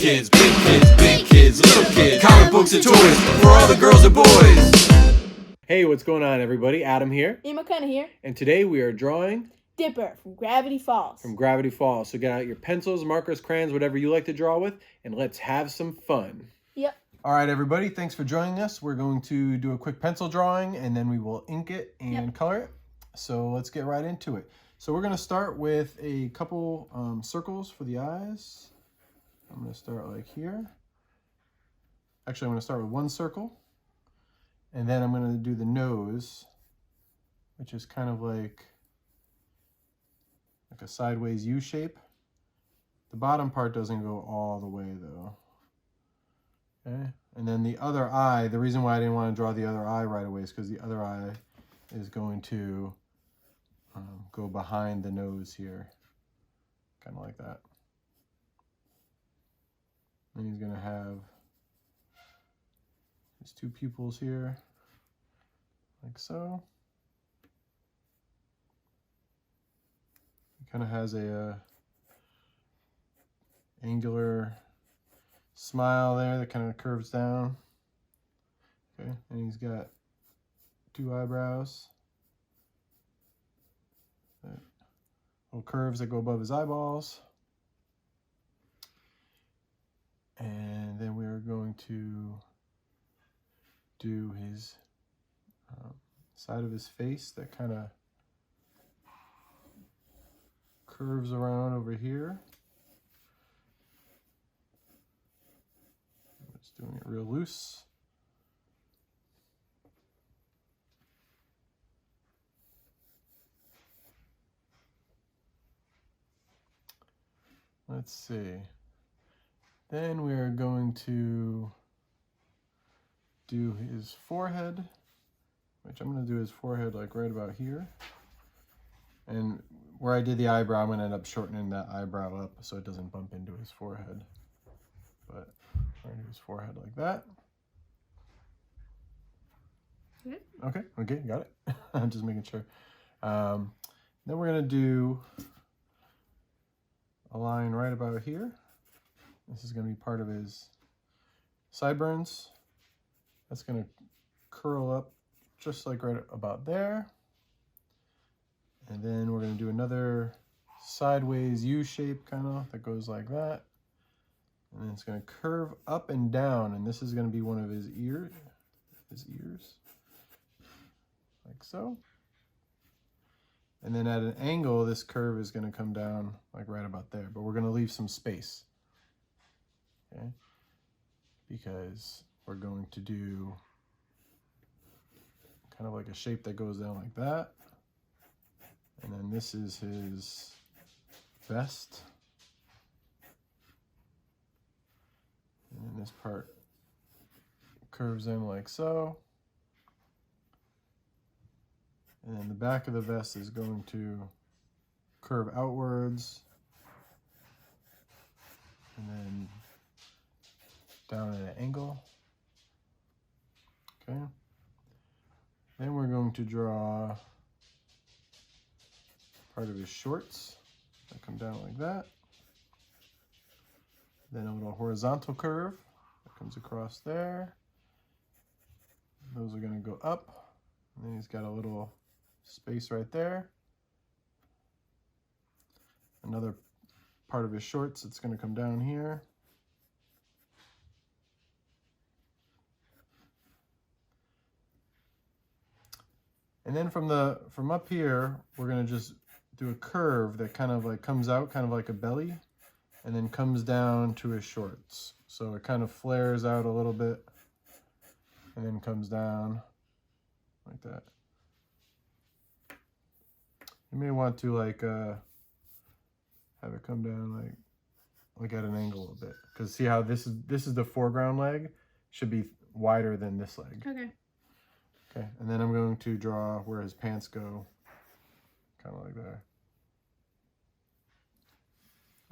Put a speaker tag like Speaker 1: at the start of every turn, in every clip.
Speaker 1: kids, big kids, little kids, comic books and toys for all the girls and boys.
Speaker 2: Hey, what's going on, everybody? Adam here.
Speaker 3: Ian McKenna here.
Speaker 2: And today we are drawing
Speaker 3: Dipper from Gravity Falls.
Speaker 2: So get out your pencils, markers, crayons, whatever you like to draw with, and let's have some fun.
Speaker 3: Yep.
Speaker 2: All right, everybody, thanks for joining us. We're going to do a quick pencil drawing, and then we will ink it and color it. So let's get right into it. So we're going to start with a couple circles for the eyes. I'm going to start like here. Actually, I'm going to start with one circle. And then I'm going to do the nose, which is kind of like a sideways U shape. The bottom part doesn't go all the way though. Okay, and then the other eye, the reason why I didn't want to draw the other eye right away is because the other eye is going to go behind the nose here, kind of like that. And he's going to have his two pupils here, like so. He kind of has a angular smile there that kind of curves down. Okay, and he's got two eyebrows, little curves that go above his eyeballs. And then we're going to do his side of his face that kind of curves around over here. Just doing it real loose. Let's see. Then we are going to do his forehead, which I'm going to do his forehead like right about here. And where I did the eyebrow, I'm going to end up shortening that eyebrow up so it doesn't bump into his forehead. But I'm going to do his forehead like that. Okay, got it. I'm just making sure. Then we're going to do a line right about here. This is going to be part of his sideburns. That's going to curl up just like right about there. And then we're going to do another sideways U shape kind of that goes like that. And then it's going to curve up and down, and this is going to be one of his ears, like so. And then at an angle, this curve is going to come down like right about there, but we're going to leave some space. Okay, because we're going to do kind of like a shape that goes down like that. And then this is his vest. And then this part curves in like so. And then the back of the vest is going to curve outwards. And then down at an angle. Okay. Then we're going to draw part of his shorts that come down like that. Then a little horizontal curve that comes across there. Those are going to go up. And then he's got a little space right there. Another part of his shorts that's going to come down here. And then from up here, we're going to just do a curve that kind of like comes out, kind of like a belly, and then comes down to his shorts. So it kind of flares out a little bit and then comes down like that. You may want to like have it come down like at an angle a little bit, because see how this is the foreground leg, should be wider than this leg. Okay, and then I'm going to draw where his pants go, kind of like that.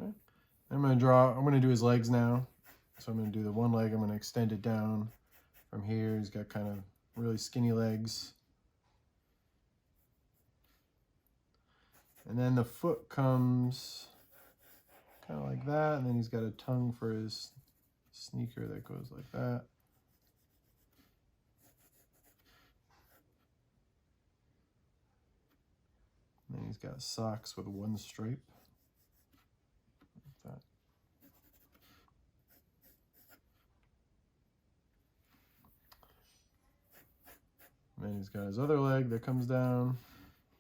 Speaker 2: Okay. I'm going to do his legs now. So I'm going to do the one leg, I'm going to extend it down from here. He's got kind of really skinny legs. And then the foot comes kind of like that. And then he's got a tongue for his sneaker that goes like that. And then he's got socks with one stripe. Like that. And then he's got his other leg that comes down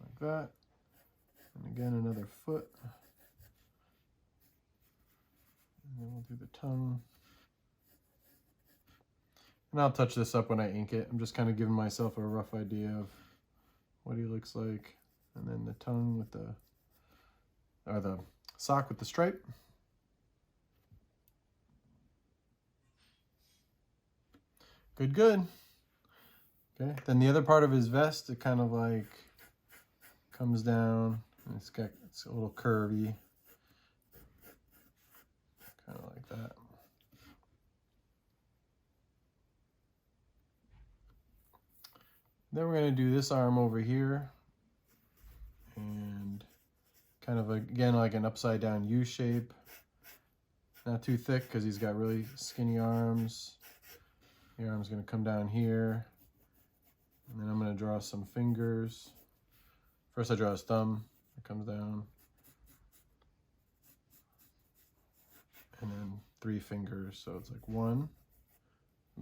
Speaker 2: like that. And again, another foot. And then we'll do the tongue. And I'll touch this up when I ink it. I'm just kind of giving myself a rough idea of what he looks like. And then the tongue with the sock with the stripe. Good, good. Okay, then the other part of his vest, it kind of like comes down and it's a little curvy. Kind of like that. Then we're going to do this arm over here and kind of again like an upside down U shape. Not too thick because he's got really skinny arms. The arm's going to come down here. And then I'm going to draw some fingers. First I draw his thumb. It comes down. And then 3 fingers. So it's like 1.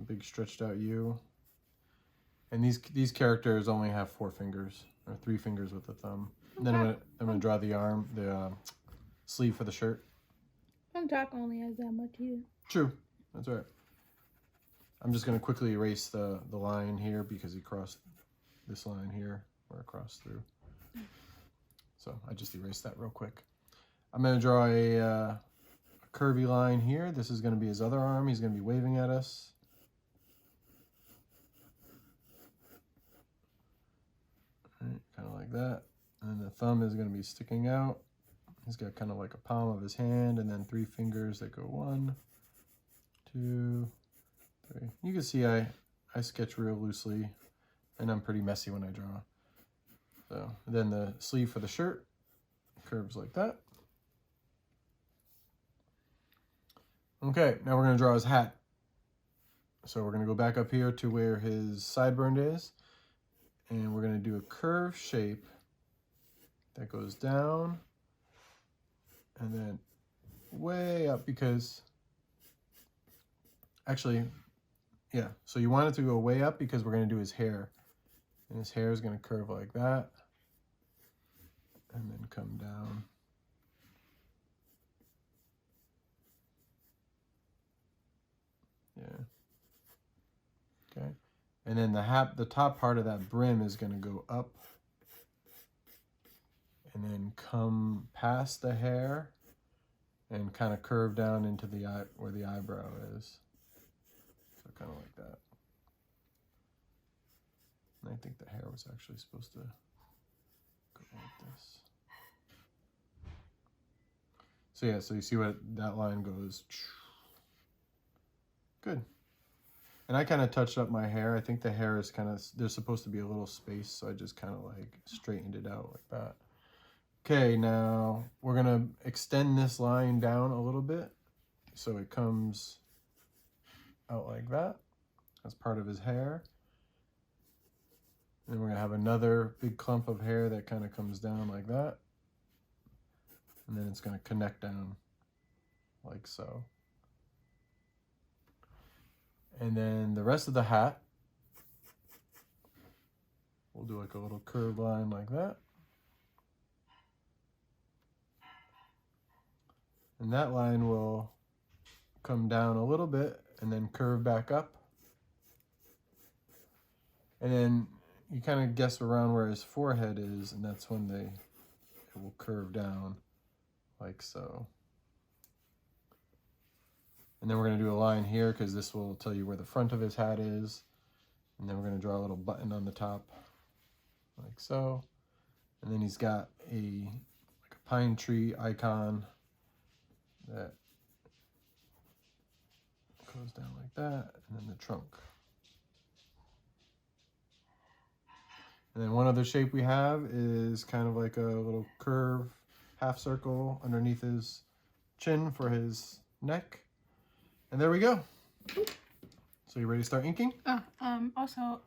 Speaker 2: Big stretched out U. And these characters only have 4 fingers. Or 3 fingers with the thumb. And then I'm gonna draw the arm, the sleeve for the shirt.
Speaker 3: Doc only has that much either.
Speaker 2: True. That's right. I'm just going to quickly erase the line here because he crossed this line here where it crossed through. So I just erased that real quick. I'm going to draw a curvy line here. This is going to be his other arm. He's going to be waving at us. Right, kind of like that. And the thumb is going to be sticking out. He's got kind of like a palm of his hand and then 3 fingers that go 1, 2, 3. You can see I sketch real loosely and I'm pretty messy when I draw. So then the sleeve for the shirt curves like that. Okay, now we're going to draw his hat. So we're going to go back up here to where his sideburn is. And we're going to do a curved shape that goes down and then way up because, actually, yeah, so you want it to go way up because we're going to do his hair. And his hair is going to curve like that and then come down. Yeah. Okay. And then the top part of that brim is going to go up and then come past the hair and kind of curve down into the eye where the eyebrow is. So kind of like that. And I think the hair was actually supposed to go like this. So yeah, so you see what that line goes. Good. And I kind of touched up my hair. I think the hair is kind of, there's supposed to be a little space, so I just kind of like straightened it out like that. Okay, now we're gonna extend this line down a little bit so it comes out like that. That's part of his hair. And then we're gonna have another big clump of hair that kind of comes down like that. And then it's gonna connect down like so. And then the rest of the hat, we'll do like a little curved line like that. And that line will come down a little bit and then curve back up. And then you kind of guess around where his forehead is, and that's when it will curve down like so. And then we're going to do a line here because this will tell you where the front of his hat is. And then we're going to draw a little button on the top like so. And then he's got like a pine tree icon that goes down like that, and then the trunk. And then one other shape we have is kind of like a little curve, half circle underneath his chin for his neck. And there we go. So you ready to start inking?
Speaker 3: Also,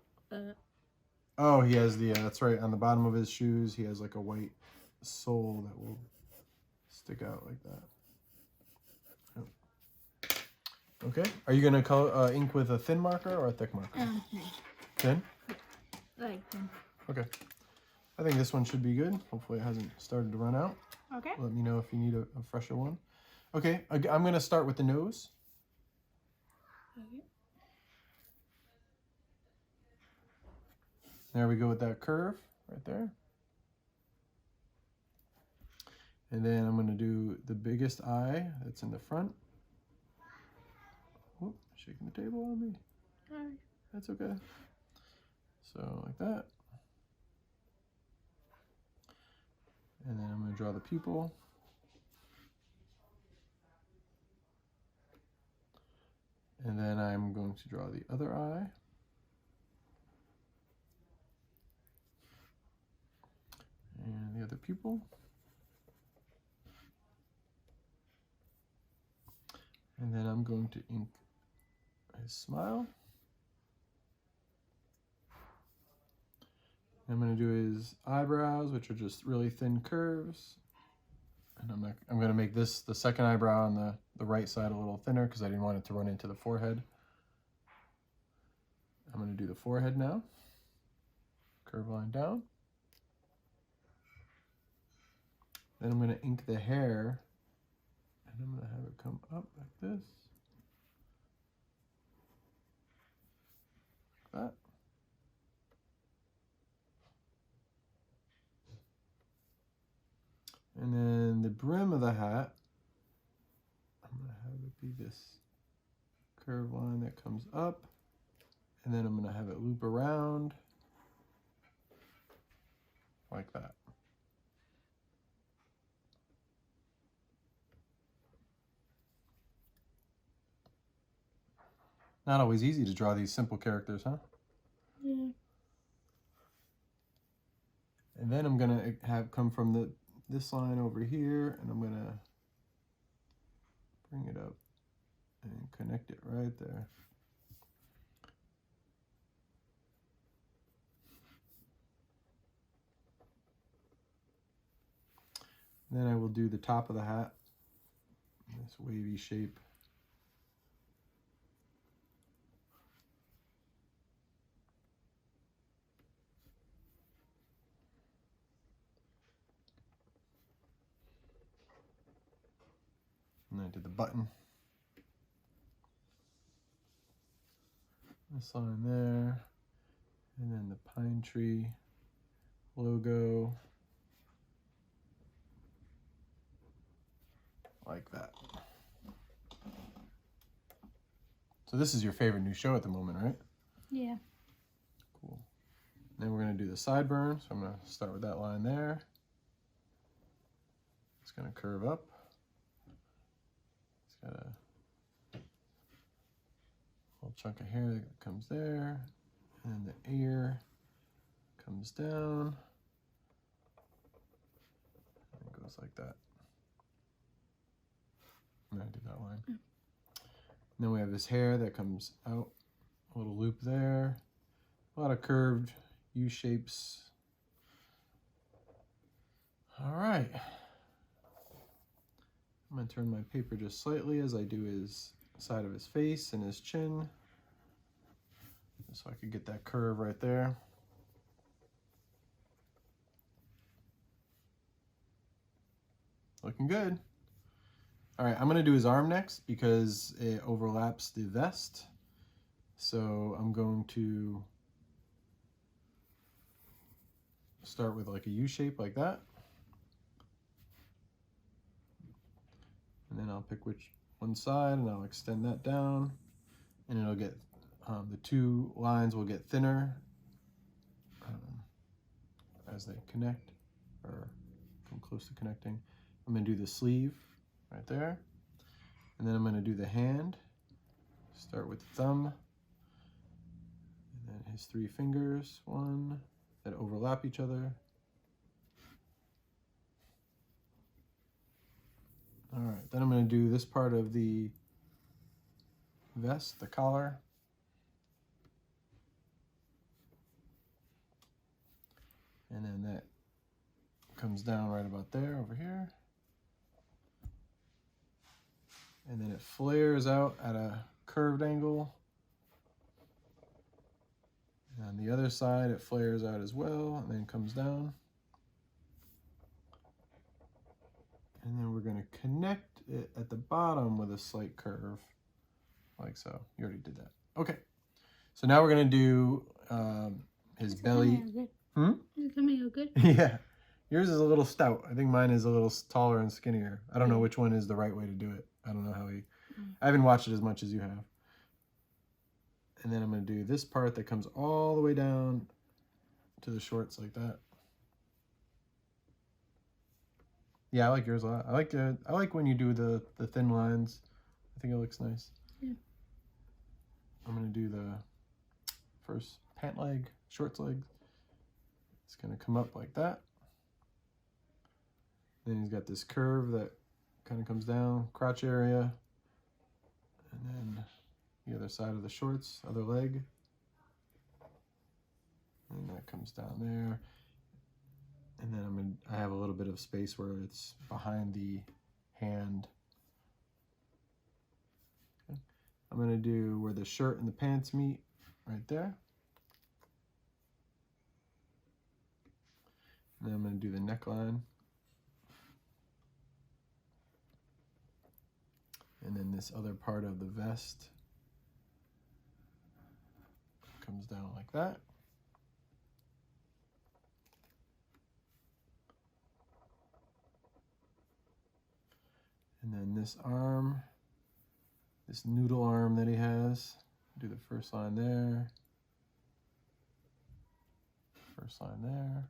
Speaker 2: Oh, he has the, that's right, on the bottom of his shoes, he has like a white sole that will stick out like that. Okay. Are you gonna color ink with a thin marker or a thick marker? Thin.
Speaker 3: like them.
Speaker 2: Okay. I think this one should be good. Hopefully it hasn't started to run out.
Speaker 3: Okay.
Speaker 2: Let me know if you need a fresher one. Okay. I'm gonna start with the nose.
Speaker 3: Okay.
Speaker 2: There we go with that curve right there. And then I'm gonna do the biggest eye that's in the front. Whoop, shaking the table on me.
Speaker 3: Sorry.
Speaker 2: That's okay. So like that. And then I'm going to draw the pupil. And then I'm going to draw the other eye. And the other pupil. And then I'm going to ink his smile. I'm going to do his eyebrows, which are just really thin curves. And I'm going to make this, the second eyebrow on the right side, a little thinner because I didn't want it to run into the forehead. I'm going to do the forehead now. Curve line down. Then I'm going to ink the hair. And I'm going to have it come up like this. Like that. And then the brim of the hat, I'm going to have it be this curved line that comes up. And then I'm going to have it loop around like that. Not always easy to draw these simple characters, huh?
Speaker 3: Yeah.
Speaker 2: And then I'm going to have come from this line over here, and I'm going to bring it up and connect it right there. Then I will do the top of the hat, this wavy shape. And I did the button. This line there. And then the pine tree logo. Like that. So this is your favorite new show at the moment, right?
Speaker 3: Yeah.
Speaker 2: Cool. Then we're going to do the sideburn. So I'm going to start with that line there. It's going to curve up. It's got a little chunk of hair that comes there. And the ear comes down. And it goes like that. And I did that line. And then we have this hair that comes out, a little loop there, a lot of curved U shapes. All right. I'm gonna turn my paper just slightly as I do his side of his face and his chin, just so I could get that curve right there. Looking good. All right, I'm gonna do his arm next because it overlaps the vest. So I'm going to start with like a U shape like that. And then I'll pick which one side and I'll extend that down. And it'll get, the two lines will get thinner as they connect or come close to connecting. I'm gonna do the sleeve right there. And then I'm going to do the hand. Start with the thumb. And then his three fingers, one, that overlap each other. All right, then I'm going to do this part of the vest, the collar. And then that comes down right about there, over here. And then it flares out at a curved angle. And on the other side, it flares out as well, and then comes down. And then we're going to connect it at the bottom with a slight curve, like so. You already did that. Okay. So now we're going to do his belly.
Speaker 3: It's coming out good.
Speaker 2: Yeah. Yours is a little stout. I think mine is a little taller and skinnier. I don't know which one is the right way to do it. I don't know how he... I haven't watched it as much as you have. And then I'm going to do this part that comes all the way down to the shorts like that. Yeah, I like yours a lot. I like when you do the thin lines. I think it looks nice.
Speaker 3: Yeah.
Speaker 2: I'm going to do the first pant leg, shorts leg. It's going to come up like that. Then he's got this curve that kind of comes down, crotch area. And then the other side of the shorts, other leg. And that comes down there. And then I have a little bit of space where it's behind the hand. Okay. I'm going to do where the shirt and the pants meet, right there. And then I'm going to do the neckline. And then this other part of the vest comes down like that. And then this arm, this noodle arm that he has, do the first line there, first line there.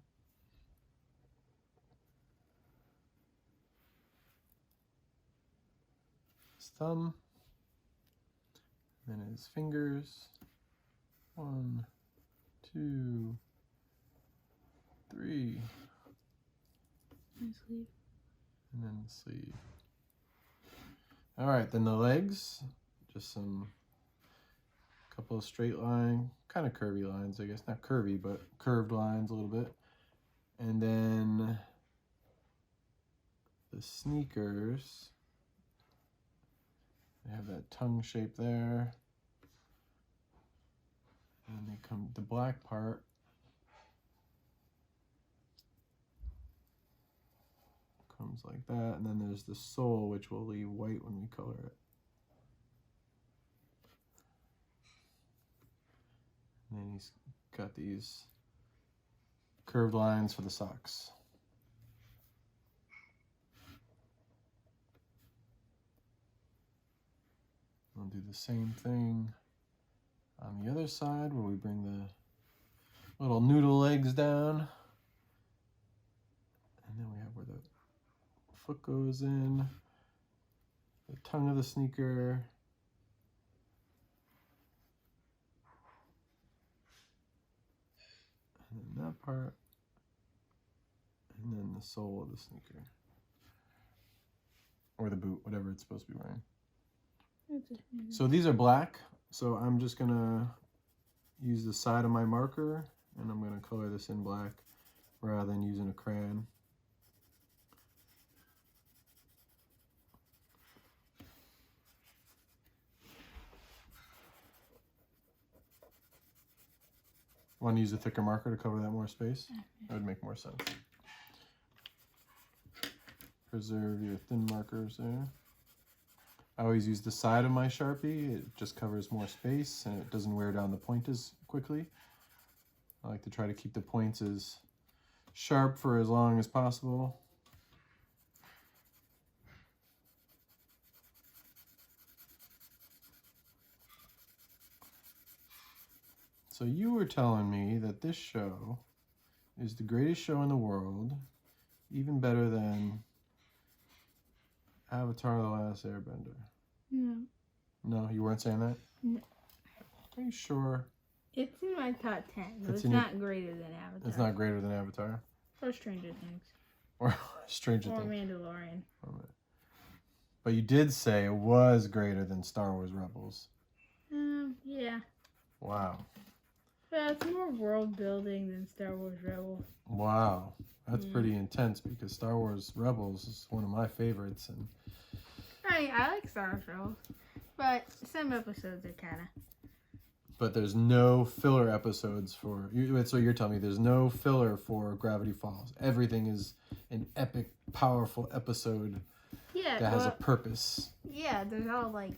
Speaker 2: His thumb, and then his fingers, 1, 2, 3,
Speaker 3: My sleeve.
Speaker 2: and then the sleeve. All right, then the legs, just couple of straight line, kind of curvy lines, I guess. Not curvy, but curved lines a little bit. And then the sneakers, they have that tongue shape there. And they come, the black part comes like that, and then there's the sole, which will leave white when we color it. And then he's got these curved lines for the socks. We'll do the same thing on the other side where we bring the little noodle legs down. And then we have where the foot goes in, the tongue of the sneaker, and then that part, and then the sole of the sneaker, or the boot, whatever it's supposed to be wearing. So these are black, so I'm just gonna use the side of my marker, and I'm gonna color this in black rather than using a crayon. Want to use a thicker marker to cover that more space? That would make more sense. Preserve your thin markers there. I always use the side of my Sharpie. It just covers more space and it doesn't wear down the point as quickly. I like to try to keep the points as sharp for as long as possible. So you were telling me that this show is the greatest show in the world, even better than Avatar: The Last Airbender.
Speaker 3: No.
Speaker 2: No, you weren't saying that?
Speaker 3: No.
Speaker 2: Are you sure?
Speaker 3: It's in my top 10, but
Speaker 2: It's
Speaker 3: it's
Speaker 2: in
Speaker 3: not greater than Avatar.
Speaker 2: It's not greater than Avatar?
Speaker 3: Or Stranger Things.
Speaker 2: Or Stranger
Speaker 3: Or
Speaker 2: Things?
Speaker 3: Mandalorian.
Speaker 2: But you did say it was greater than Star Wars Rebels.
Speaker 3: Yeah.
Speaker 2: Wow.
Speaker 3: But it's more world building than Star Wars Rebels.
Speaker 2: Wow. That's pretty intense because Star Wars Rebels is one of my favorites. And
Speaker 3: I mean, I like Star Wars Rebels, but some episodes are kind of.
Speaker 2: But there's no filler episodes for... So you're telling me there's no filler for Gravity Falls. Everything is an epic, powerful episode that has a purpose.
Speaker 3: Yeah, there's all like...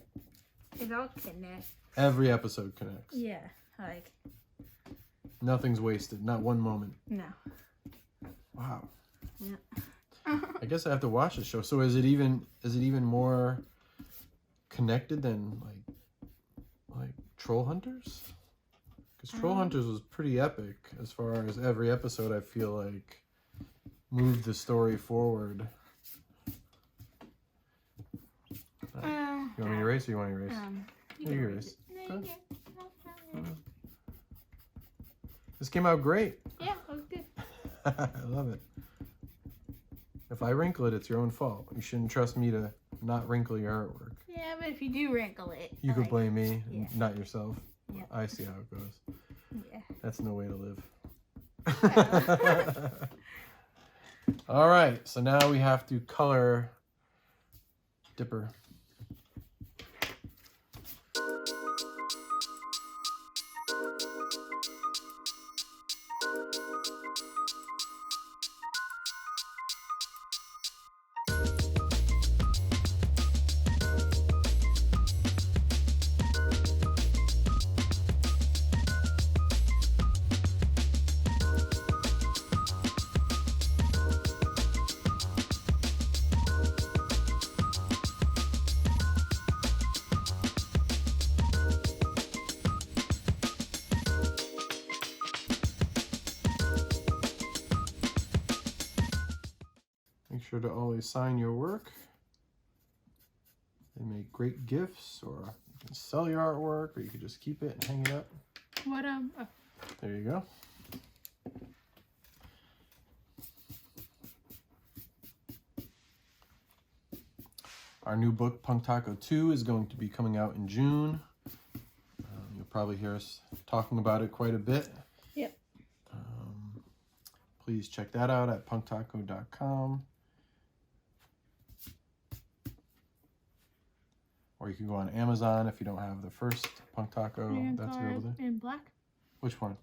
Speaker 3: It all connects.
Speaker 2: Every episode connects.
Speaker 3: Yeah, like...
Speaker 2: Nothing's wasted. Not one moment.
Speaker 3: No.
Speaker 2: Wow.
Speaker 3: Yeah.
Speaker 2: I guess I have to watch the show. So is it even more connected than like Troll Hunters? Because Troll Hunters was pretty epic as far as every episode I feel like moved the story forward. You want me to erase or you want to erase?
Speaker 3: You
Speaker 2: can
Speaker 3: can
Speaker 2: erase.
Speaker 3: No,
Speaker 2: Okay.
Speaker 3: you can't.
Speaker 2: This came out great.
Speaker 3: Yeah, that was good.
Speaker 2: I love it. If I wrinkle it, it's your own fault. You shouldn't trust me to not wrinkle your artwork.
Speaker 3: Yeah, but if you do wrinkle it...
Speaker 2: You could blame me,
Speaker 3: Yeah.
Speaker 2: not yourself.
Speaker 3: Yeah.
Speaker 2: I see how it goes.
Speaker 3: Yeah.
Speaker 2: That's no way to live. All right, so now we have to color Dipper. Make sure to always sign your work. They make great gifts, or you can sell your artwork, or you can just keep it and hang it up.
Speaker 3: What,
Speaker 2: There you go. Our new book, Punk Taco 2, is going to be coming out in June. You'll probably hear us talking about it quite a bit.
Speaker 3: Yep.
Speaker 2: Please check that out at punktaco.com. Or you can go on Amazon if you don't have the first Punk Taco. That's available there.
Speaker 3: In black?
Speaker 2: Which one?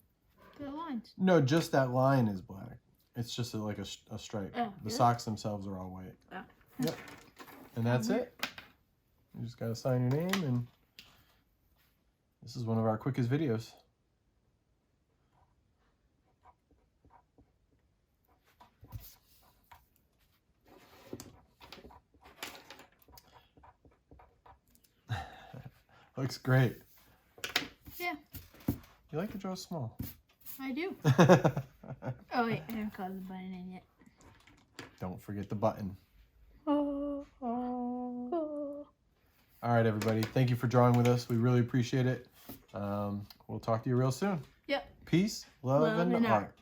Speaker 3: The lines.
Speaker 2: No, just that line is black. It's just like a stripe.
Speaker 3: Oh,
Speaker 2: The
Speaker 3: yeah.
Speaker 2: socks themselves are all white.
Speaker 3: Oh.
Speaker 2: Yep. And that's it. You just gotta sign your name, and this is one of our quickest videos. Looks great.
Speaker 3: Yeah,
Speaker 2: You like to draw small.
Speaker 3: I do. Oh, wait, I haven't colored the button in yet.
Speaker 2: Don't forget the button.
Speaker 3: Oh, oh.
Speaker 2: All right, everybody. Thank you for drawing with us. We really appreciate it. We'll talk to you real soon.
Speaker 3: Yep.
Speaker 2: Peace, love, and art.